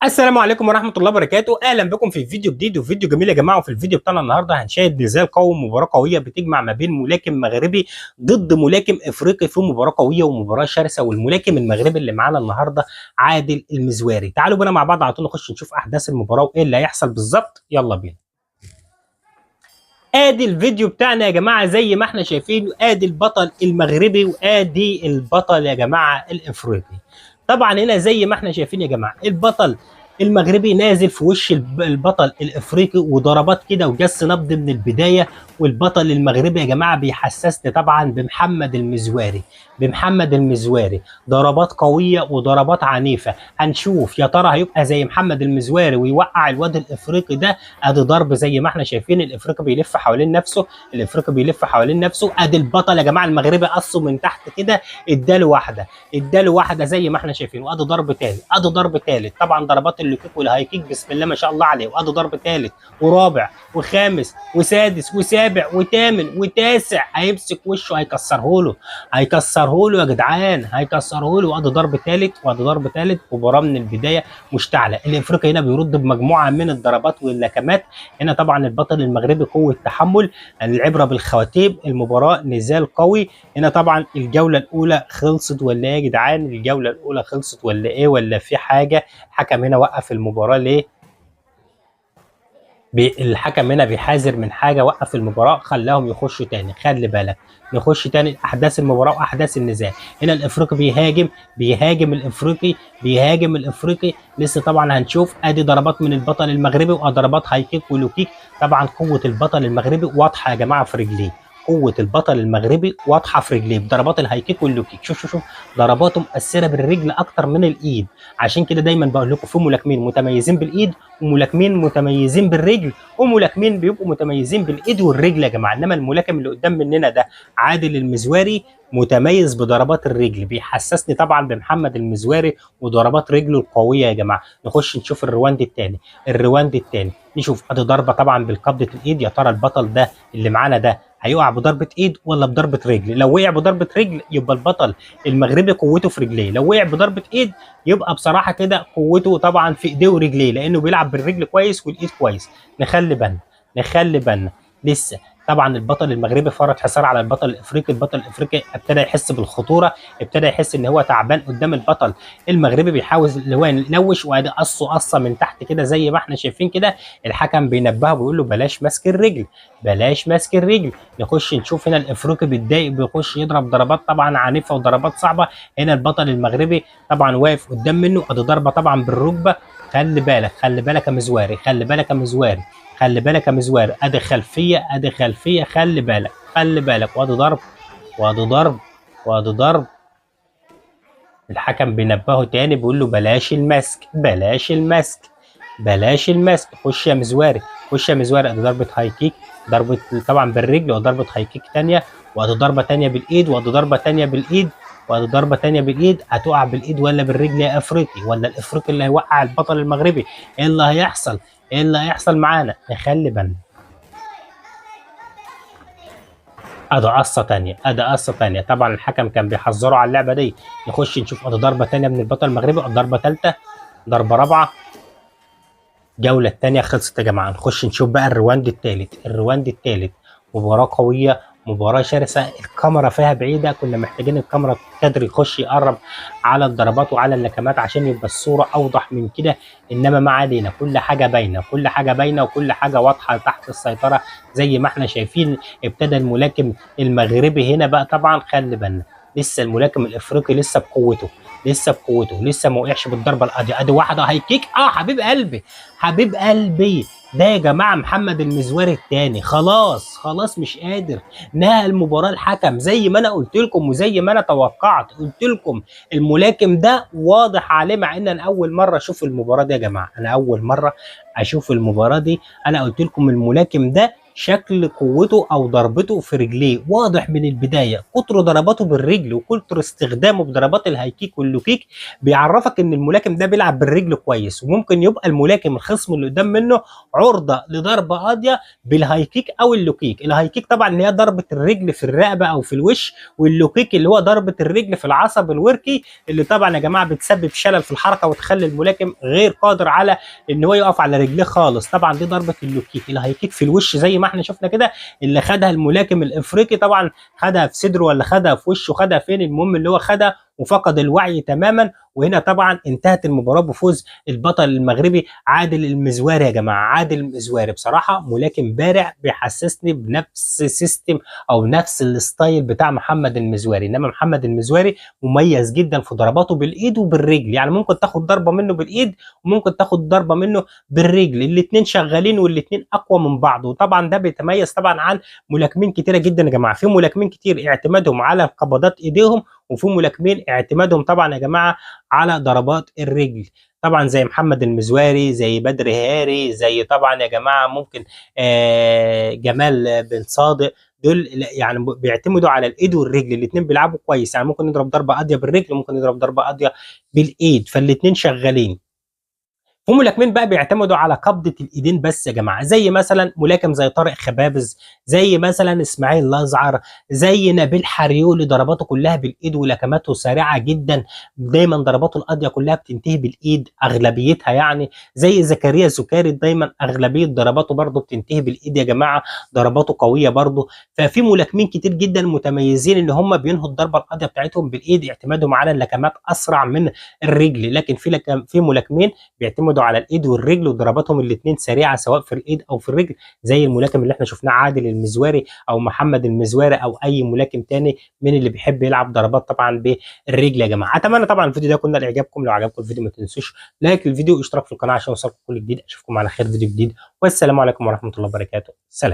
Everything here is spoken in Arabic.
السلام عليكم ورحمة الله وبركاته، أهلا بكم في فيديو جديد وفيديو جميل يا جماعة. وفي الفيديو بتاعنا النهارده هنشاهد نزال قوي، مباراة قوية بتجمع ما بين ملاكم مغربي ضد ملاكم إفريقي في مباراة قوية ومباراة شرسة. والملاكم المغربي اللي معانا النهارده عادل المزواري. تعالوا بينا مع بعض على طول نخش نشوف أحداث المباراة وإيه اللي هيحصل بالظبط. يلا بينا. ادي الفيديو بتاعنا يا جماعه، زي ما احنا شايفين ادي البطل المغربي وادي البطل يا جماعه الافريقي. طبعا هنا زي ما احنا شايفين يا جماعه البطل المغربي نازل في وش البطل الافريقي وضربات كده وجس نبض من البدايه. والبطل المغربي يا جماعه بيحسسني طبعا بمحمد المزواري ضربات قويه وضربات عنيفه. هنشوف يا ترى هيبقى زي محمد المزواري ويوقع الواد الافريقي ده. ادي ضرب زي ما احنا شايفين الافريقي بيلف حوالين نفسه، ادي البطل يا جماعه المغربي قصه من تحت كده، اداله واحده زي ما احنا شايفين. وادي ضرب تاني، ادي ضرب تالت. طبعا ضربات اللو كيك والهاي كيك بسم الله ما شاء الله عليه. وادي ضرب تالت ورابع وخامس وسادس وسابع وثامن وتاسع. هيمسك وشه هيكسره له يا جدعان، هيكسره له. وادي ضرب ثالث مباراه من البدايه مشتعله. الافريقي هنا بيرد بمجموعه من الضربات واللكمات. هنا طبعا البطل المغربي قوه تحمل، العبره بالخواتيم. المباراه نزال قوي. هنا طبعا الجوله الاولى خلصت ولا ايه يا جدعان؟ الجوله الاولى خلصت ولا ايه؟ ولا في حاجه؟ الحكم هنا وقف المباراه ليه؟ الحكم هنا بيحذر من حاجه، وقف المباراه خلاهم يخشوا تاني. خلي بالك، نخش تاني احداث المباراه واحداث النزال. هنا الافريقي بيهاجم الافريقي لسه. طبعا هنشوف ادي ضربات من البطل المغربي وضربات هاي كيك ولو كيك. طبعا قوه البطل المغربي واضحه يا جماعه في رجليه، بضربات الهاي كيك واللو كيك. شوف ضرباته مؤثره بالرجل اكتر من الايد. عشان كده دايما بقول لكم في ملاكمين متميزين بالايد وملاكمين متميزين بالرجل وملاكمين بيبقوا متميزين بالايد والرجل يا جماعه. انما الملاكم اللي قدام مننا ده عادل المزواري متميز بضربات الرجل، بيحسسني طبعا بمحمد المزواري وضربات رجله القويه يا جماعه. نخش نشوف الرواند الثاني. نشوف ادي ضربه طبعا بالقبضه الايد. يا ترى البطل ده اللي معانا ده هيقع بضربه ايد ولا بضربه رجل؟ لو وقع بضربه رجل يبقى البطل المغربي قوته في رجليه، لو وقع بضربه ايد يبقى بصراحه كده قوته طبعا في ايديه ورجليه، لانه بيلعب بالرجل كويس والايد كويس. نخلي بالنا لسه. طبعا البطل المغربي فرض حصار على البطل الافريقي ابتدى يحس بالخطوره، ابتدى يحس ان هو تعبان قدام البطل المغربي. بيحاول اللي هو يلوش، وادي قصه من تحت كده زي ما احنا شايفين كده. الحكم بينبهه بيقول له بلاش ماسك الرجل. نخش نشوف هنا الافريقي بيتضايق، بيخش يضرب ضربات طبعا عنيفه وضربات صعبه. هنا البطل المغربي طبعا واقف قدام منه، ادي ضربه طبعا بالركبه. خلي بالك يا مزواري. ادي خلفيه. خلي بالك. وادي ضرب. الحكم بينبهه تاني بيقول له بلاش الماسك. خش يا مزواري. ادي ضربه هاي كيك، ضربه طبعا بالرجل وضربه هاي كيك ثانيه. وادي ضربه ثانيه بالايد هتقع بالايد ولا بالرجل يا افريقي؟ ولا الافريقي اللي هيوقع البطل المغربي؟ ايه اللي هيحصل معانا؟ نخلي بالنا. ادي قصه ثانيه. طبعا الحكم كان بيحذره على اللعبه دي. نخش نشوف ادي ضربه ثانيه من البطل المغربي، ضربه ثالثه، ضربه رابعه. الجوله الثانيه خلصت يا جماعه. نخش نشوف بقى الرواند الثالث. مباراه قويه، مباراه شرسه. الكاميرا فيها بعيده، كنا محتاجين الكاميرا كادر يخش يقرب على الضربات وعلى اللكمات عشان يبقى الصوره اوضح من كده. انما ما علينا، كل حاجه باينه وكل حاجه واضحه تحت السيطره زي ما احنا شايفين. ابتدى الملاكم المغربي هنا بقى طبعا. خلي بالنا لسه الملاكم الافريقي لسه بقوته، لسه ما وقعش بالضربه. ادي واحده هاي كيك. حبيب قلبي ده يا جماعه محمد المزواري الثاني. خلاص مش قادر، نهى المباراه الحكم زي ما انا قلت لكم وزي ما انا توقعت. قلت لكم الملاكم ده واضح عليه، مع ان انا اول مره اشوف المباراه دي يا جماعه. انا قلت لكم الملاكم ده شكل قوته او ضربته في رجليه واضح من البدايه. كتر ضرباته بالرجل وكتر استخدامه بضربات الهاي كيك واللو كيك بيعرفك ان الملاكم ده بيلعب بالرجل كويس، وممكن يبقى الملاكم الخصم اللي قدام منه عرضه لضربه قاضيه بالهاي كيك او اللو كيك. الهاي كيك طبعا اللي هي ضربه الرجل في الرقبه او في الوش، واللو كيك اللي هو ضربه الرجل في العصب الوركي، اللي طبعا يا جماعه بتسبب شلل في الحركه وتخلي الملاكم غير قادر على ان هو يقف على رجليه خالص. طبعا دي ضربه اللو كيك. الهاي كيك في الوش زي ما احنا شفنا كده، اللي خدها الملاكم الافريقي طبعا خدها في صدره ولا خدها في وشه، خدها فين، المهم اللي هو خدها وفقد الوعي تماما. وهنا طبعا انتهت المباراه بفوز البطل المغربي عادل المزواري. يا جماعه عادل المزواري بصراحه ملاكم بارع، بيحسسني بنفس سيستم او نفس الستايل بتاع محمد المزواري. انما محمد المزواري مميز جدا في ضرباته بالايد وبالرجل، يعني ممكن تاخد ضربه منه بالايد وممكن تاخد ضربه منه بالرجل، الاثنين شغالين والاثنين اقوى من بعض. وطبعا ده بيتميز طبعا عن ملاكمين كتيره جدا. يا جماعه في ملاكمين كتير اعتمادهم على قبضات ايديهم، وفي ملاكمين اعتمادهم طبعا يا جماعه على ضربات الرجل، طبعا زي محمد المزواري، زي بدر هاري، زي طبعا يا جماعه ممكن جمال بن صادق. دول يعني بيعتمدوا على الايد والرجل، الاثنين بيلعبوا كويس، يعني ممكن يضرب ضربه قاضيه بالرجل وممكن يضرب ضربه قاضيه بالايد، فالاثنين شغالين. في ملاكمين بقى بيعتمدوا على قبضة الايدين بس يا جماعه، زي مثلا ملاكم زي طارق خبابز، زي مثلا اسماعيل الازعر، زي نبيل حريولي، ضرباته كلها بالايد ولكماته سريعه جدا، دايما ضرباته القاضيه كلها بتنتهي بالايد اغلبيتها يعني. زي زكريا زكاري دايما اغلبيه ضرباته برضه بتنتهي بالايد يا جماعه، ضرباته قويه برضه. ففي ملاكمين كتير جدا متميزين ان هم بينهوا الضربه القاضيه بتاعتهم بالايد، اعتمادهم على اللكمات اسرع من الرجل. لكن في ملاكمين بيعتمدوا على الايد والرجل وضرباتهم الاثنين سريعه سواء في الايد او في الرجل، زي الملاكم اللي احنا شفناه عادل المزواري او محمد المزواري او اي ملاكم تاني من اللي بيحب يلعب ضربات طبعا بالرجل. يا جماعه اتمنى طبعا الفيديو ده يكون نال اعجابكم. لو عجبكم الفيديو ما تنسوش لايك الفيديو واشتراك في القناه عشان يوصلكم كل جديد. اشوفكم على خير فيديو جديد، والسلام عليكم ورحمه الله وبركاته. سلام.